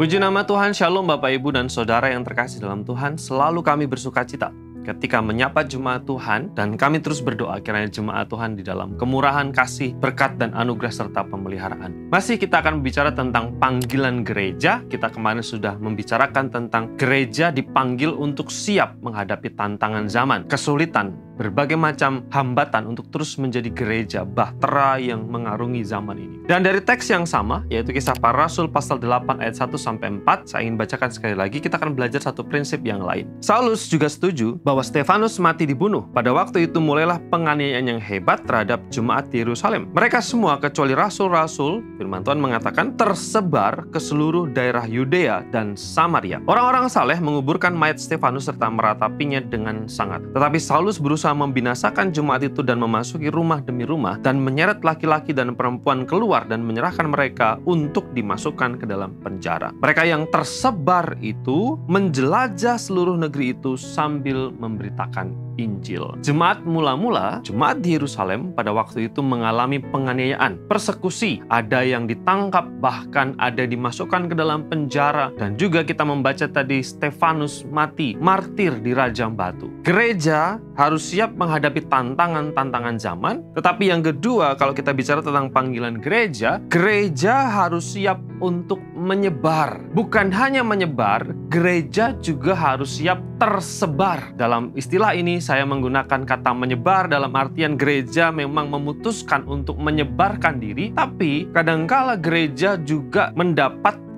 Puji nama Tuhan, Shalom Bapak Ibu dan Saudara yang terkasih dalam Tuhan. Selalu kami bersuka cita ketika menyapa jemaat Tuhan, dan kami terus berdoa kiranya jemaat Tuhan di dalam kemurahan, kasih, berkat, dan anugerah serta pemeliharaan. Masih kita akan berbicara tentang panggilan gereja. Kita kemarin sudah membicarakan tentang gereja dipanggil untuk siap menghadapi tantangan zaman, kesulitan, berbagai macam hambatan untuk terus menjadi gereja bahtera yang mengarungi zaman ini. Dan dari teks yang sama, yaitu Kisah Para Rasul pasal 8 ayat 1-4, saya ingin bacakan sekali lagi, kita akan belajar satu prinsip yang lain. Saulus juga setuju bahwa Stefanus mati dibunuh. Pada waktu itu mulailah penganiayaan yang hebat terhadap jemaat di Yerusalem. Mereka semua kecuali rasul-rasul, firman Tuhan mengatakan, tersebar ke seluruh daerah Yudea dan Samaria. Orang-orang saleh menguburkan mayat Stefanus serta meratapinya dengan sangat. Tetapi Saulus berusaha membinasakan jemaat itu dan memasuki rumah demi rumah dan menyeret laki-laki dan perempuan keluar dan menyerahkan mereka untuk dimasukkan ke dalam penjara. Mereka yang tersebar itu menjelajah seluruh negeri itu sambil memberitakan Injil. Jemaat mula-mula, jemaat di Yerusalem pada waktu itu mengalami penganiayaan, persekusi, ada yang ditangkap, bahkan ada dimasukkan ke dalam penjara, dan juga kita membaca tadi Stefanus mati, martir di rajam batu. Gereja harus siap menghadapi tantangan-tantangan zaman, tetapi yang kedua, kalau kita bicara tentang panggilan gereja, gereja harus siap untuk menyebar. Bukan hanya menyebar, gereja juga harus siap tersebar. Dalam istilah ini saya menggunakan kata menyebar dalam artian gereja memang memutuskan untuk menyebarkan diri, tapi kadangkala gereja juga mendapatkan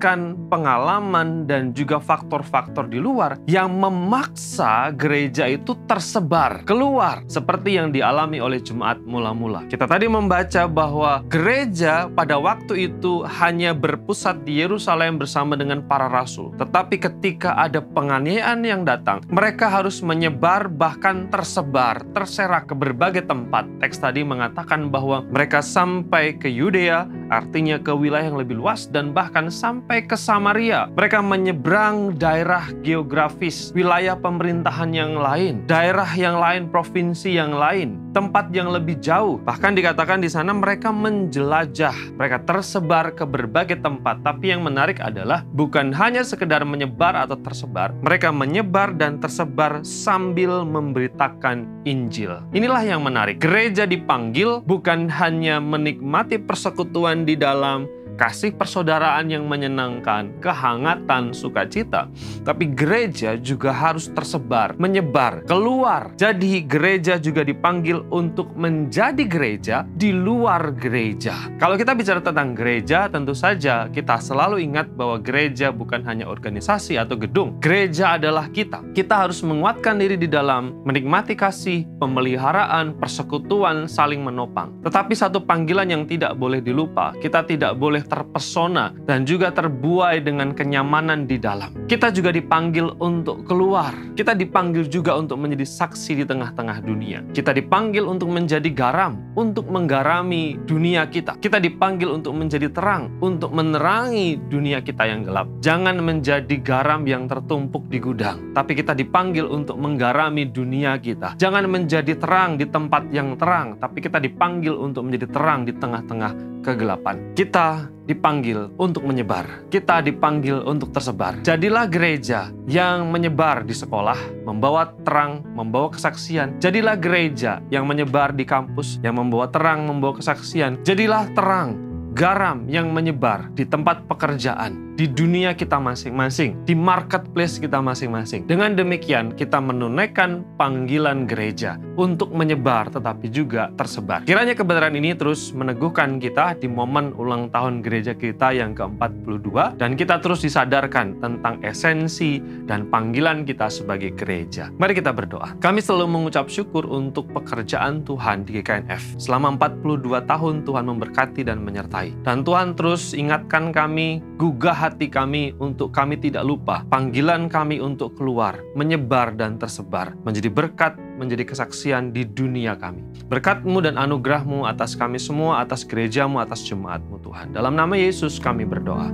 pengalaman dan juga faktor-faktor di luar yang memaksa gereja itu tersebar keluar, seperti yang dialami oleh jemaat mula-mula. Kita tadi membaca bahwa gereja pada waktu itu hanya berpusat di Yerusalem bersama dengan para rasul. Tetapi ketika ada penganiayaan yang datang, mereka harus menyebar, bahkan tersebar, terserak ke berbagai tempat. Teks tadi mengatakan bahwa mereka sampai ke Yudea, artinya ke wilayah yang lebih luas, dan bahkan sampai ke Samaria. Mereka menyeberang daerah geografis, wilayah pemerintahan yang lain, daerah yang lain, provinsi yang lain, tempat yang lebih jauh. Bahkan dikatakan di sana mereka menjelajah, mereka tersebar ke berbagai tempat. Tapi yang menarik adalah bukan hanya sekedar menyebar atau tersebar, mereka menyebar dan tersebar sambil memberitakan Injil. Inilah yang menarik. Gereja dipanggil bukan hanya menikmati persekutuan di dalam kasih persaudaraan yang menyenangkan, kehangatan, sukacita. Tapi gereja juga harus tersebar, menyebar, keluar. Jadi gereja juga dipanggil untuk menjadi gereja di luar gereja. Kalau kita bicara tentang gereja, tentu saja kita selalu ingat bahwa gereja bukan hanya organisasi atau gedung. Gereja adalah kita. Kita harus menguatkan diri di dalam menikmati kasih, pemeliharaan, persekutuan, saling menopang. Tetapi satu panggilan yang tidak boleh dilupa, kita tidak boleh terpesona dan juga terbuai dengan kenyamanan di dalam. Kita juga dipanggil untuk keluar. Kita dipanggil juga untuk menjadi saksi di tengah-tengah dunia. Kita dipanggil untuk menjadi garam, untuk menggarami dunia kita. Kita dipanggil untuk menjadi terang, untuk menerangi dunia kita yang gelap. Jangan menjadi garam yang tertumpuk di gudang, tapi kita dipanggil untuk menggarami dunia kita. Jangan menjadi terang di tempat yang terang, tapi kita dipanggil untuk menjadi terang di tengah-tengah kegelapan. Kita dipanggil untuk menyebar. Kita dipanggil untuk tersebar. Jadilah gereja yang menyebar di sekolah, membawa terang, membawa kesaksian. Jadilah gereja yang menyebar di kampus, yang membawa terang, membawa kesaksian. Jadilah terang, garam yang menyebar di tempat pekerjaan, di dunia kita masing-masing, di marketplace kita masing-masing. Dengan demikian, kita menunaikan panggilan gereja untuk menyebar tetapi juga tersebar. Kiranya kebenaran ini terus meneguhkan kita di momen ulang tahun gereja kita yang ke-42, dan kita terus disadarkan tentang esensi dan panggilan kita sebagai gereja. Mari kita berdoa. Kami selalu mengucap syukur untuk pekerjaan Tuhan di GKNF. Selama 42 tahun Tuhan memberkati dan menyertai. Dan Tuhan terus ingatkan kami, gugah hati kami untuk kami tidak lupa panggilan kami untuk keluar, menyebar dan tersebar, menjadi berkat, menjadi kesaksian di dunia kami. Berkat-Mu dan anugerah-Mu atas kami semua, atas gereja-Mu, atas jemaat-Mu Tuhan. Dalam nama Yesus kami berdoa.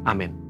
Amin.